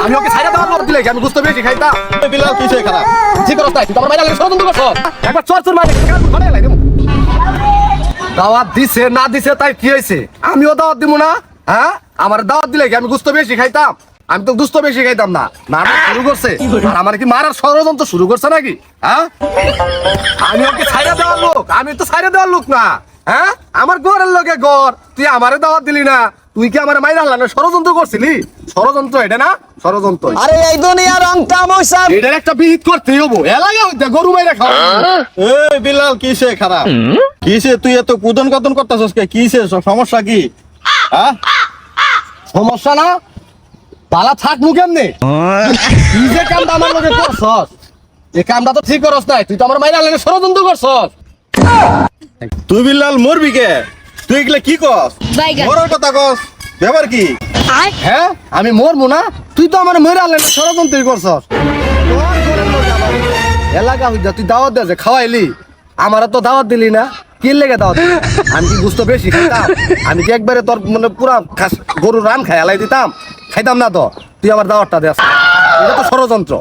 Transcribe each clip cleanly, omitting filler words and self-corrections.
আমি ওকে ছাইড়া দেওয়ার দিলে আমি বুঝতে পেরেছি খাইতা বিলাল কিসে খারাপ? জি করছ তাই তুই তো আমার মাইরা লাগে ষড়যন্ত্র করছ একবার চর মারে ফাড়াই লাই দেবো দাওয়াত দিছে না দিছে তাই কি হয়েছে আমিও দাওয়াত দিব না হ্যাঁ আমার দাওয়াত দিলে কি আমি গুস্ত বেশি খাইতাম আমি তো গুস্ত বেশি খাইতাম না মারা শুরু করছে আর আমার কি মারার ষড়যন্ত্র শুরু করছে নাকি হ্যাঁ আমি ওকে ছাইড়া দেওয়ার লোক আমি তো ছাইড়া দেওয়ার লোক না হ্যাঁ আমার ঘরের লোকে ঘর তুই আমারে দাওয়াত দিলি না তুই কি আমার মাইরা হালানো ষড়যন্ত্র করছিলি ষড়যন্ত্র এটা না ষড়যন্ত্র আরে এই দুনিয়ার রং তামাশা এটার একটা বিহিত করতেই হবো এলাকা হইতে গরু মাইরা খাওয়া এই বিলাল কিসে খারাপ? কিসে তুই এত কুদন কদন করতেছস কে? কিসে সমস্যা কি? হ্যাঁ সমস্যা না পালা থাক মুখ এমনি তুই যে কামটা আমার লগে করছস এই কামটা তো ঠিক করস নাই তুই তো আমার মাইরা লাগে ষড়যন্ত্র করছস তুই বিলাল মরবি কে? তুই এগুলা কি কস? মরার কথা কস, ব্যাপার কি? হ্যাঁ আমি মরবো না তুই তো আমার মাইরা লাগে ষড়যন্ত্রই করছস এলাকা হইতে তুই দাওয়াত দে যে খাওয়াইলি আমার তো দাওয়াত দিলি না কি লেগে দাওয়াত দিলি? আমি কি গুস্ত বেশি খাইতাম আমি কি একবারে তোর মানে পুরা গরুর রান খাই আলাই দিতাম খাইতাম না তো তুই আমার দাওয়াতটা দে এটা তো ষড়যন্ত্র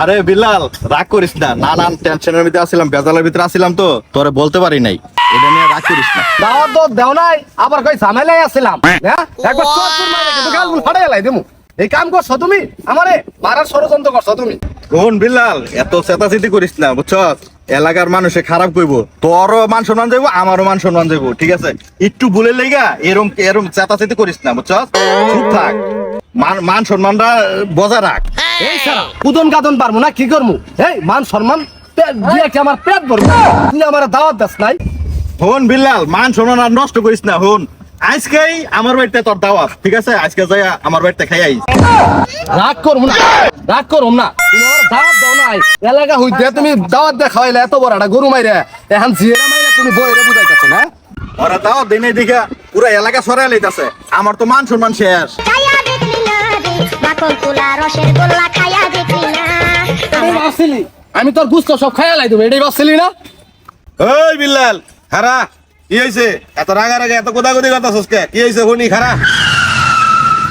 আরে বিলাল রাগ করিস না, নানান টেনশনের ভিতরে আসছিলাম, বেজালের ভিতরে আসছিলাম তো তোরে বলতে পারি নাই, এটা নিয়ে রাগ করিস না। দাওয়াত তো দেও নাই আবার কই ঝামেলায় আসছিলাম হ্যাঁ একবার চোর চোর মাইরে কিন্তু গালগুল ফাড়াই আলাই দেমু এই কাম করছো তুমি আমারে মারার ষড়যন্ত্র করছো তুমি কোন বিলাল এত চেতাচেতি করিস না বুঝছস? এলাকার মানুষে খারাপ কইব, তোরও মান সম্মান যাইব, আমারও মান সম্মান যাইব, ঠিক আছে? একটু ভুলে লেগা এরম এরম চেতাচেতি করিস না বুঝছস? চুপ থাক, মান সম্মানটা বজায় রাখ। এই সারা কুদন গাদন পারবো না কি করমু এই মান সম্মান দিয়ে কি আমার পেট ভরবো তুই আমার দাওয়াত দাস নাই হন বিলাল মান সম্মান আর নষ্ট করিস না। হন আজকেই আমার বাড়িতে তোর দাওয়াত, ঠিক আছে? আজকে যাই আমার বাড়িতে খাই আইস। রাগ করবো না রাগ করবো না তুমি আমার দাওয়াত দাও নাই এলাকা হইতে তুমি দাওয়াত দিয়ে খাওয়াইলে এত বড় একটা গরু মাইরে এখন জিয়েরা মাইরে তুমি বইরে বুঝাইতেছো না ওরা দাওয়াত দেই নাই দেখা পুরা এলাকা সরাই লইতাছে, আমার তো মান সম্মান শেষ। খায়া দেখলি না রে বাকল তুলা রসের গোল্লা খায়া দেখলি না এটাই ভাবছিলি আমি তোর গুস্ত সব খাইয়ালাই দেবো এটাই ভাবছিলি না ওই বিলাল খারা কি হইছে? এত রাগারাগি এত কোদাকুদি করতাছস কে? কি হইছে হনি খারা?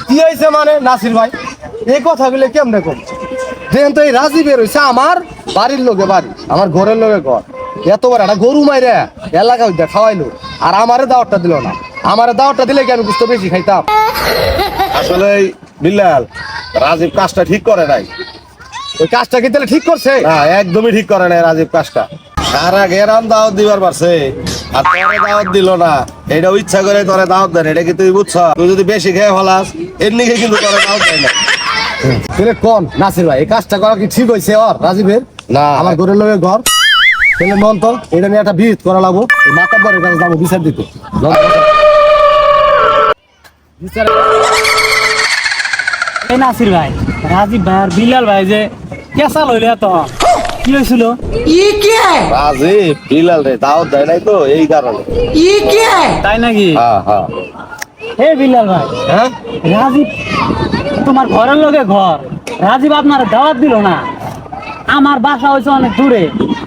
কি হয়েছে মানে নাসির ভাই এই কথা বলে কেমনে কম যেহেন তো এই রাজীবের হয়েছে আমার বাড়ির লোকে বাড়ি আমার ঘরের লোকে ঘর এতবার একটা গরু মাইরে এলাকা হইতে খাওয়াইলো আর আমারে দাওয়াতটা দিল না আমারে দাওয়াতটা দিলে কি আমি বুঝতে বেশি খাইতাম আসলে বিলাল রাজীব কাজটা ঠিক করে নাই। ওই কাজটা কি তাহলে ঠিক করছে না একদমই ঠিক করে নাই রাজীব কাজটা। সারা গেরাম দাওয়াত দিবার পারছে আর তোরে দাওয়াত দিল না, এটা ইচ্ছা করে তোরে দাওয়াত দেন, এটা কি তুই বুঝছ? তুই যদি বেশি খেয়ে ফেলাস এর নিকে কিন্তু তোরে দাওয়াত দেয় না। তাহলে কোন নাসির ভাই এই কাজটা করা কি ঠিক হয়েছে ওর রাজীবের না আমার ঘরের লোকের ঘর তাহলে মন তো এটা নিয়ে একটা বিহিত করা লাগবো এই মাতার ঘরের কাছে যাবো বিচার দিতে এই নাসির ভাই রাজীব ভাই আর বিলাল ভাই যে কেসা লইলে তো কি হয়েছিল? রাজীব বিলাল রে দাওয়াত দেয় নাই তো এই কারণে। তাই নাকি? হ্যাঁ হ্যাঁ হে বিলাল ভাই হ্যাঁ রাজীব তোমার ঘরের লোকে ঘর রাজীব আপনার দাওয়াত দিল না, আমার বাসা হয়েছে অনেক দূরে,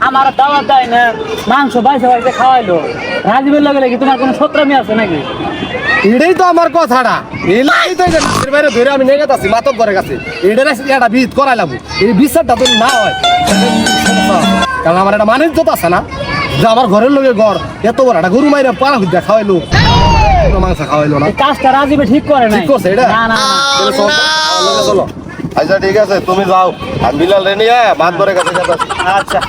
আমার দাওয়াত দেয় না, মাংস বাইসে বাইসে খাওয়াইলো, রাজীবের লগে লাগি তোমার কোনো সত্রামি আছে নাকি? এটাই তো আমার কথাটা এই লাগি তো নাসির বাইরে ধরে আমি নেগে যাচ্ছি মাতব ঘরের কাছে এটা একটা বিহিত করাইলাম এই বিচারটা তো না হয় কারণ আমার একটা মানের যত আছে না যে আমার ঘরের লোকের ঘর এত বড় একটা গরু মাইরে পাড়া হইতে খাওয়াইলো মাংস খাওয়াইলো না এই কাজটা রাজীবে ঠিক করে না। ঠিক করছে এটা? না না না। তাহলে চল, আমার লগে চলো আচ্ছা ঠিক আছে তুমি যাও, আমি বিলাল রে নিয়ে মাত বরে কাছে যাচ্ছি। আচ্ছা